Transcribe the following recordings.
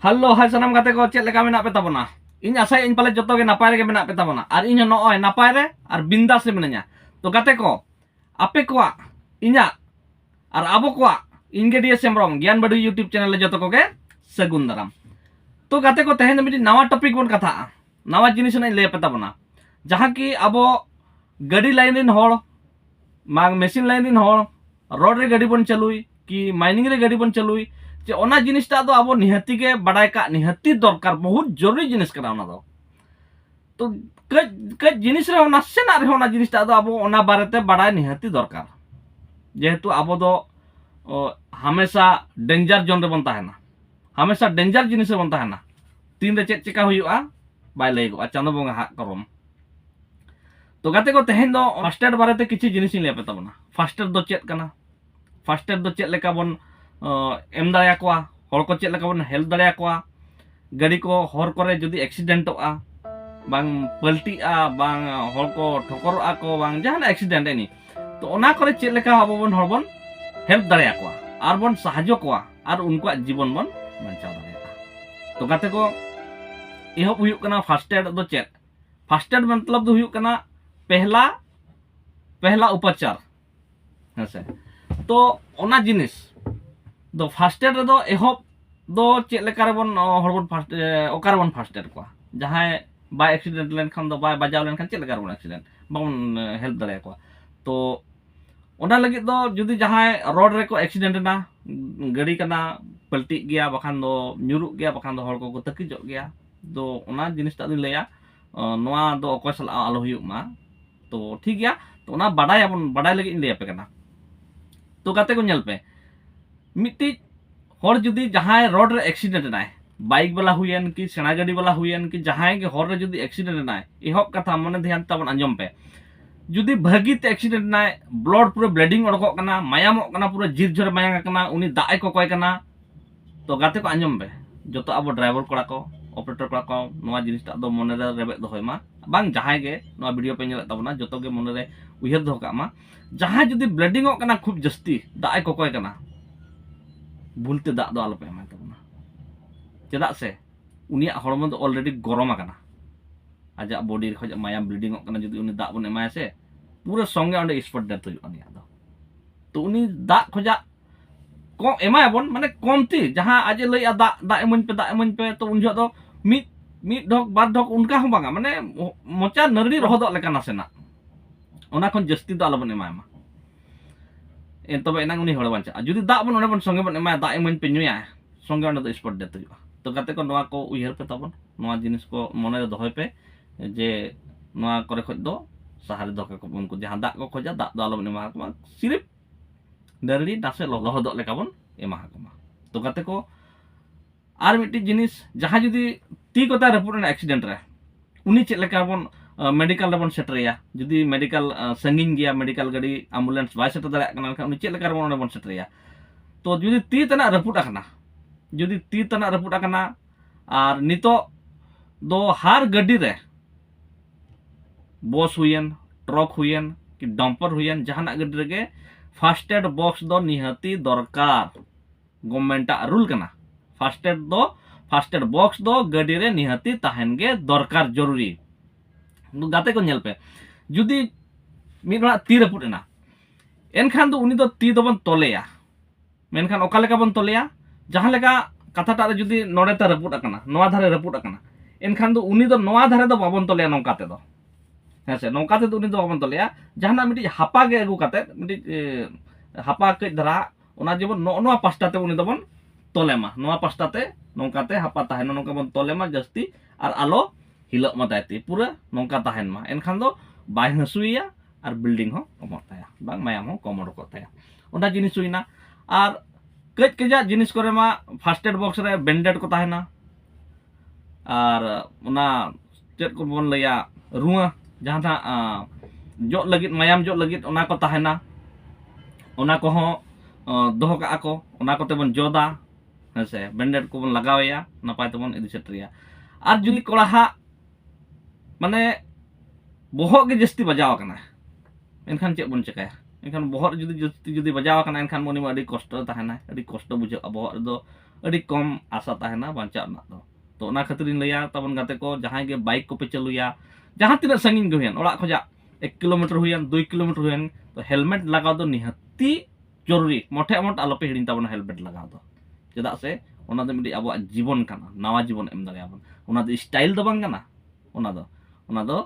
Halo, hai sanam kate ko chet leka menak pe tabona. Iñ asai iñ pale joto ge napai rege menak pe tabona. Ar iñ nooi napai re ar bindas re menanya. To kate ko ape koa iña ar abo koa inge dia semrong Gyan Badu YouTube channel joto ko ge sagun daram. तो गाते को तेहन मिट्टी नवा topic बन कथा नवा जिनिस लय पे ताबना जहाँ की अब गाड़ी लाइन दिन हड़ मांग मेसिन लाइन दिन हड़ रोड रे गाड़ी बन चलुई कि माइनिंग रे गाड़ी बन चलुई जे ओना जिनिसटा दो अब निहती के बड़ाय का निहती दरकार बहुत जरूरी जिनिस करा ओना दो तो कज जिनिस रे ओना से ना रे ओना जिनिसटा दो अब ओना बारेते बड़ाय निहती दरकार जेहेतु अब दो हमेशा डेंजर जोन रे बन ताहेना हमेशा डेंजर जिनिस बन ताहेना तीन रे चेक चिका हुयुआ बाय लैगो चांदो बंगा हा करम तो गाते को तेहेन दो फास्ट एड बारेते किछि जिनिस लय पे ताबना फास्ट एड दो चेक कना फास्ट एड दो चेक लेका बन एम दाया कोआ हर को चेक लेका बन हेल्प दाया कोआ गाड़ी को हर करे जदि एक्सीडेंटोआ बांग पलटिआ बांग हर को ठोकरआ को बांग जहान एक्सीडेंट एनी तो ओना करे चेक लेका अब बन हर बन हेल्प दाया कोआ आर बन साहाय्य कोआ आर उनका जीवन बन बचाव दाया तो गाते को एहब हुयुक कना फास्ट एड दो चेक फास्ट एड मतलब दो हुयुक कना पहला उपचार हेसे तो ओना जिनिस दो फास्ट एड दो एहब दो चेक लेका रे बन हर बन फास्ट ओकार बन फास्ट एड कोआ जहां बाय एक्सीडेंट लेन खान दो बाय बजाव लेन खान चेक लेका रे बन एक्सीडेंट बन हेल्प दाया कोआ तो ओना लगी दो जुदी जहां रोड रे को एक्सीडेंट ना गाड़ी कना पलटी गया बखान दो nyuruh गया बखान दो हर को तकिजो गया दो ओना जिनिसटा दिन लया नोआ दो अकोय साला आलो हुयुक मा तो ठीक गया तो ओना बाडाय अपन बाडाय लगी लय पे कना तो गाते को नेल पे मिट्टी हर जुदी जहां रोड रे एक्सीडेंट नाय बाइक वाला हुयन कि सेना गाड़ी वाला हुयन कि जहां के हर रे जुदी एक्सीडेंट नाय एहब कथा मने ध्यान ताबन अंजम पे जुदी भागी ते एक्सीडेंट नाय ब्लड पूरा ब्लीडिंग ओडकोक कना मायामोक कना पूरा जीर झर मायांग कना उनी दाय को कोय कना तो गाते को अंजम पे जतो अब ड्राइवर कोड़ा को ऑपरेटर कोड़ा को नोआ जिनिसटा दो मने रे रेबे दोहय मा बांग जहां गे नोआ वीडियो पे नेल ताबना जतो गे मने रे उयहर दो का मा जहां जुदी ब्लीडिंग ओक कना खूब जस्ती दाय को कोय कना भूलते दा दो आलो पे मा ताबना चेदा से उनिया हरमो दो ऑलरेडी गरम आकना आजा बॉडी रे खज मायाम ब्लीडिंग ओक कना जुदी उनी दा बन एमाय से पूरा संगे अंडे स्पॉट डेथ हुयुआ निया दो तो उनी दा खजा को एमाय बन माने कमती जहां आजे लय दा एमन पे तो उन जो दो मिट ढोक बार ढोक उनका हम बांगा माने मोचा नरडी रहोदो लेका नासेना ओना खन जस्ती दो आलोबन एमाय मा एन तबे एनांग उनी हड़ बांचा जुदी दा बन ओने बन संगे बन एमाय दा एमन पे नुया संगे अंडे दो स्पॉट डेथ हुयुआ तो गाते को नोआ को उयहर पे तबन नोआ जिनिस को मने रे दोहय पे जे नोआ करे खज दो सहारे दो को उनको जहां दा को खोजा दा दो आलोबन एमा को सिर्फ नरडी नासे लहदो लेका बन एमा को तो गाते को आर मिट्टी जिनिस जहां जुदी ती को ता रपुट एक्सीडेंट रे उनी चेक लेका बन मेडिकल रे बन सेटरिया जुदी मेडिकल संगिन गया मेडिकल गाड़ी एम्बुलेंस बाय सेटर दाड़ा कना उनी चेक लेका बन बन सेटरिया तो जुदी ती तना रपुट आकना जुदी ती तना रपुट आकना आर नितो दो हार गाड़ी रे बस हुयन ट्रक हुयन कि डंपर हुयन जहाना गाड़ी रे फास्ट एड बॉक्स दो निहती दरकार गवर्नमेंट रूल कना फास्ट एड बॉक्स दो गाड़ी रे निहती ताहेन गे दरकार जरूरी गाते को नेल पे जुदी मिडा ती रपुट एना एनखान दो उनी दो ती दो बन तोलेया मेनखान ओका लेका बन तोलेया जहां लेका कथाटा रे जुदी नोडे ता रपुट आकना नोआ धारे रपुट आकना एनखान दो उनी दो नोआ धारे दो बाबन तोलेया नोकाते दो हेसे नोकाते दो उनी दो बाबन तोलेया जहाना मिटी हापा गे अगु काते मिटी हापा कज धरा ओना जेबन नोआ पास्टाते उनी दो बन तोलेमा नोआ पास्टाते नोकाते हापा ताहेन नोका बन तोलेमा जस्ती आर आलो हिलक मा तायते पूरा नोका ताहेन मा एनखान दो बाय हसुइया आर बिल्डिंग हो कमो ताया बांग मायाम हो कमो रको ताया ओना जिनिस हुइना आर कज कजा जिनिस करे मा फास्ट एड बॉक्स रे बैंडेड को ताहेना आर ओना चेक को बन लया रुआ जहां था जो लगित मायाम जो लगित ओना को ताहेना ओना को हो दोहो का को ओना को तेबन जोदा हेसे बैंडेड को बन लगावया नपाय तबन इदि सेटरिया आर जुदी कोड़ाहा माने बोहक गे जस्ती बजाव कना एनखान चेक बन चकाया एनखान बोहक जुदी बजाव कना एनखान मनि मा अडी कष्ट ताहेना अडी कष्ट बुझा बोहक दो ᱟᱹᱰᱤ ᱠᱚᱢ ᱟᱥᱟ ᱛᱟᱦᱮᱱᱟ ᱵᱟᱧᱪᱟᱜ ᱨᱮᱱᱟᱜ ᱫᱚ ᱛᱚ ᱚᱱᱟ ᱠᱷᱟᱹᱛᱤᱨ ᱤᱧ ᱞᱟᱹᱭᱟ ᱛᱟᱵᱚᱱ ᱜᱟᱛᱮ ᱠᱚ ᱡᱟᱦᱟᱸᱭ ᱜᱮ ᱵᱟᱭᱤᱠ ᱠᱚᱯᱮ ᱪᱟᱹᱞᱩᱭᱟ ᱡᱟᱦᱟᱸ ᱛᱤᱱᱟᱹᱜ ᱥᱟᱺᱜᱤᱧ ᱜᱮ ᱦᱩᱭᱮᱱ ᱚᱲᱟᱜ ᱠᱷᱚᱡᱟᱜ 1 किलोमीटर हुयन 2 किलोमीटर हुयन तो हेलमेट लगाव दो निहत्ती जरूरी मोटे मोट आलोपे हिड़िन ताबन हेलमेट लगाव दो चेदा से ओना दो मिडी अब जीवन काना नवा जीवन एम दाड़ियाबन ओना दो स्टाइल दो बांग काना ओना दो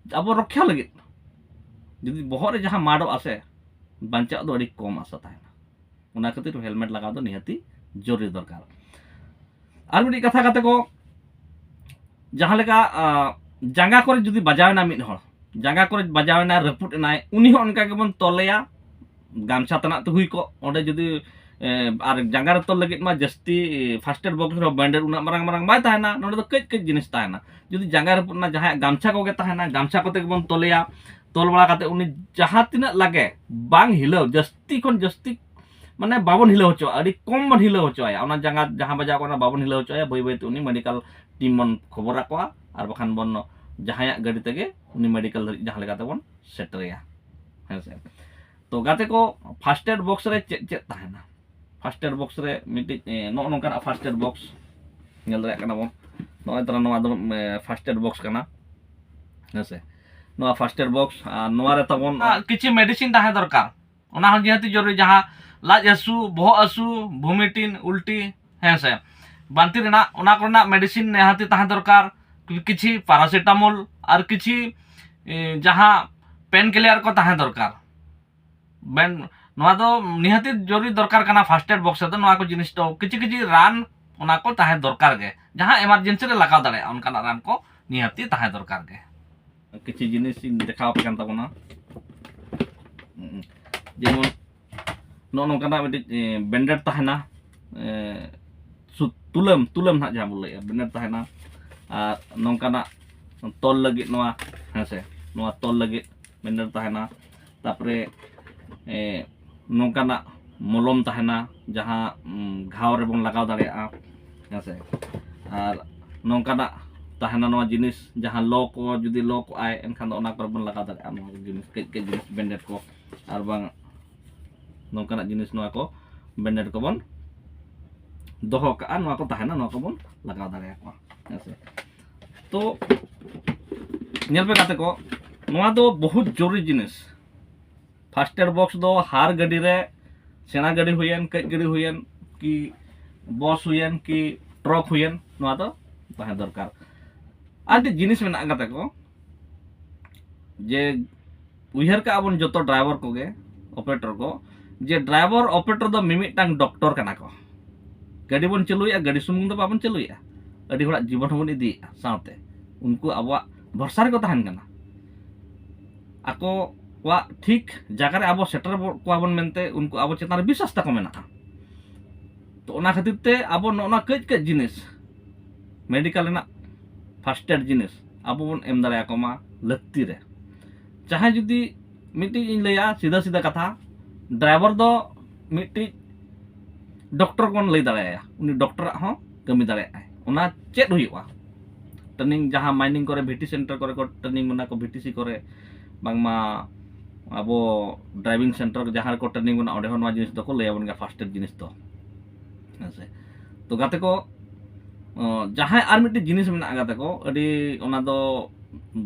अब रक्षा लगे जदि बहर रे जहां माडो आसे बांचा दो अड़ी कम आसा ताहेना ओना खातिर हेलमेट लगाव दो निहत्ती जरूरी दरकार आर मिडी कथा काते को जहां लेका जांगा करे जदि बजावना मिड हर जांगा करे बजावना रपुट नाय उनी हो उनका गेबन तोलेया गामछा तना तो हुई को ओंडे जदि आर जांगा रे तोल लगित मा जस्ती फास्ट एड बॉक्स रो बैंडेड उना मारंग मारंग बाय ताहेना नोडे दो कई कई जिनिस ताहेना जदि जांगा रे पुना जहां गामछा कोगे ताहेना गामछा कोते गेबन तोलेया तोल बड़ा काते उनी जहां तिना लागे बांग हिलो जस्ती कोन जस्ती माने बाबन हिलो होचो अड़ी कम बन हिलो होचो आया ओना जांगा जहां बजा कोना बाबन हिलो होचो आया बई बई उनी मेडिकल टीम बन खबर राखवा आर बखान बन जहां गाड़ी तेगे उनी मेडिकल जहां लेका तबन सेटरेया हेसे तो गाते को फास्ट एड बॉक्स रे चेक ताहेना फास्ट एड बॉक्स रे मिटी नो नोंका फास्ट एड बॉक्स नेल रे कना बन नो तरा नो आदम फास्ट एड बॉक्स कना हेसे नो फास्ट एड बॉक्स नो रे तबन किछि मेडिसिन ताहे दरकार ओना हन जेहति जरूरी जहां लाज आसु बह आसु वोमिटिंग उल्टी हेसे बांति रेना ओना कोना मेडिसिन नेहाती ताहे दरकार किछि पैरासिटामोल और किछि जहां पेन किलर को ताहे दरकार बेन नोआ दो निहाती जरूरी दरकार कना फास्ट एड बॉक्स तो नोआ को जिनिस तो किछि किछि रान ओना को ताहे दरकार गे जहां इमरजेंसी रे लगाव दाड़े उनका रान को निहाती ताहे दरकार गे किछि जिनिस देखाव पे कांता बना जेमन नो नोंका मिटी बैंडेड ताहेना तुलम तुलम ना जहां बोले बैंडेड ताहेना और नौकाना तोल लगे नोआ हेसे नोआ तोल लगे बेंडर ताहेना तापरे नौकाना मलम ताहेना जहां घाव रे बन लगाव दाड़ेया हेसे और नौकाना ताहेना नोआ जिनिस जहां लो को जदी लो को आय एनखान ओना पर बन लगाव दाड़ेया नोआ जिनिस के जिनिस बेंडेड को और बांग नौकाना जिनिस नोआ को बेंडेड को बन दोहो का नोआ को ताहेना नोआ को बन लगाव दाड़ेया को हेसे तो नेलबे काते को नोआ दो बहुत जरूरी जिनिस फास्ट एड बॉक्स दो हार गाड़ी रे सेना गाड़ी हुयन कई गाड़ी हुयन कि बस हुयन कि ट्रक हुयन नोआ दो ताहे दरकार आदि जिनिस मेना काते को जे उयहर का अपन जतो ड्राइवर को गे ऑपरेटर को जे ड्राइवर ऑपरेटर दो मिमिटांग डॉक्टर कना को गाड़ी बन चलुया गाड़ी सुमुंग दो बाबन चलुया अड़ी होड़ा जीवन हबन इदी साथे उनको अब भरसा रे को ताहन कना आको वा ठीक जगह रे अब सेटर को आबन मेनते उनको अब चेतान विश्वास तक मेना तो ओना खातिर ते अब नोना कई कई जिनिस मेडिकल ना फास्ट एड जिनिस अब बन एम दाड़े को मा लक्ति रे चाहे जदी मिटी इन लया सीधा सीधा कथा ड्राइवर दो मिटी डॉक्टर कोन लई दाड़ेया उनी डॉक्टर हो कमी दाड़ेया ओना चेक हुआ ट्रेनिंग जहां माइनिंग करे भिटी सेंटर करे को ट्रेनिंग मना को भिटीसी करे बांगमा अब ड्राइविंग सेंटर जहां को ट्रेनिंग मना ओडे होन मा जिनिस दो को लयाबन गा फास्ट एड जिनिस तो हेसे तो गाते को जहां आर मिटी जिनिस मेना गाते को अडी ओना दो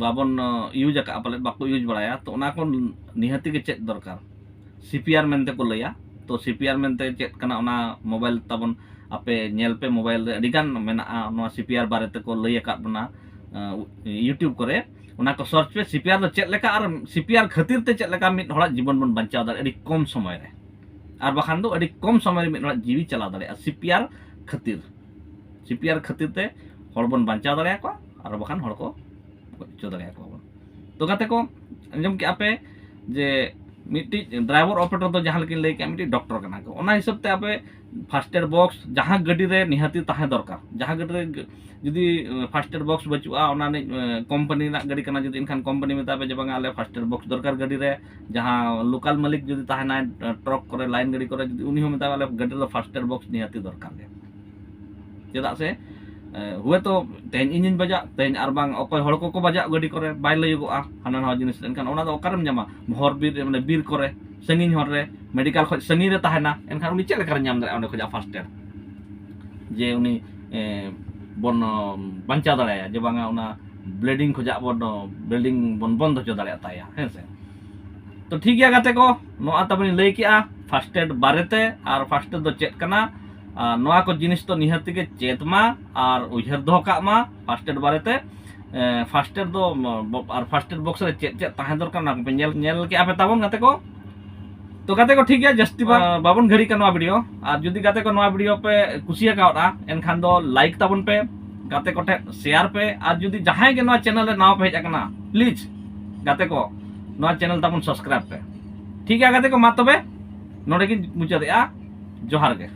बाबन यूज का पाले बाको यूज बड़ाया तो ओना को निहाती के चेक दरकार सीपीआर मेनते को लया तो सीपीआर मेनते चेक कना ओना मोबाइल ताबन आपे नेल पे मोबाइल रे अडिगान मेना नो सीपीआर बारे ते को लय का बना यूट्यूब करे ओना को सर्च पे सीपीआर दो चेक लेका और सीपीआर खातिर ते चेक लेका मिट हड़ा जीवन बन बंचाव दाड़े अडी कम समय रे और बखान दो अडी कम समय रे मिट हड़ा जीवी चला दाड़े सीपीआर खातिर ते हड़ बन बंचाव दाड़े को और बखान हड़ को चो दाड़े को तो गाते को अंजम के आपे जे मिट्टी ड्राइवर ऑपरेटर तो जहां लेकिन लय के मिट्टी डॉक्टर कना को ओना हिसाब ते आपे फास्ट एड बॉक्स जहां गाड़ी रे निहाती ताहे दरकार जहां गाड़ी रे जदी फास्ट एड बॉक्स बचुआ ओना ने कंपनी ना गाड़ी कना जदी इनखान कंपनी में ताबे जबांगा आले फास्ट एड बॉक्स दरकार गाड़ी रे जहां लोकल मालिक जदी ताहे ना ट्रक करे लाइन गाड़ी करे जदी उनी हो में ताबे गाड़ी रे फास्ट एड बॉक्स निहाती दरकार गे चेदा से हुए तो तेन इंजिन बजा तेन आर बांग अकय हड़ को बजा गाड़ी करे बाय लयगोआ हाना नवा जिनिस एनखान ओना दो ओकारम जामा भर बीर माने बीर करे संगिन हर रे मेडिकल खoj संगिन रे ताहेना एनखान उनी चेक लेकर नाम दाड़े ओने खजा फास्ट एड जे उनी बन बांचा दाड़ाया जे बांगा उना ब्लीडिंग खजा बन ब्लीडिंग बन बंद हो दाड़ाया ताया हैं से तो ठीक गया गाते को नोआ तबनी लई किया फास्ट एड बारेते और फास्ट एड दो चेक कना नोआ को जिनिस तो निहत के चेत मा और उहर दो का मा फास्ट एड बारेते फास्ट एड दो और फास्ट एड बॉक्स रे चेक चेक ताहे दरकार ना पे नेल के आपे ताबन गाते को तो गाते को ठीक गया जस्ती बाबन घड़ी का नोआ वीडियो और जुदी गाते को नोआ वीडियो पे कुसिया कावड़ा एनखान दो लाइक ताबन पे गाते कोठे शेयर पे और जुदी जहां के नोआ चैनल रे नाव पे हेज अकना प्लीज गाते को नोआ चैनल ताबन सब्सक्राइब पे ठीक है गाते को मा तबे नोडे की मुचादेआ जोहार के।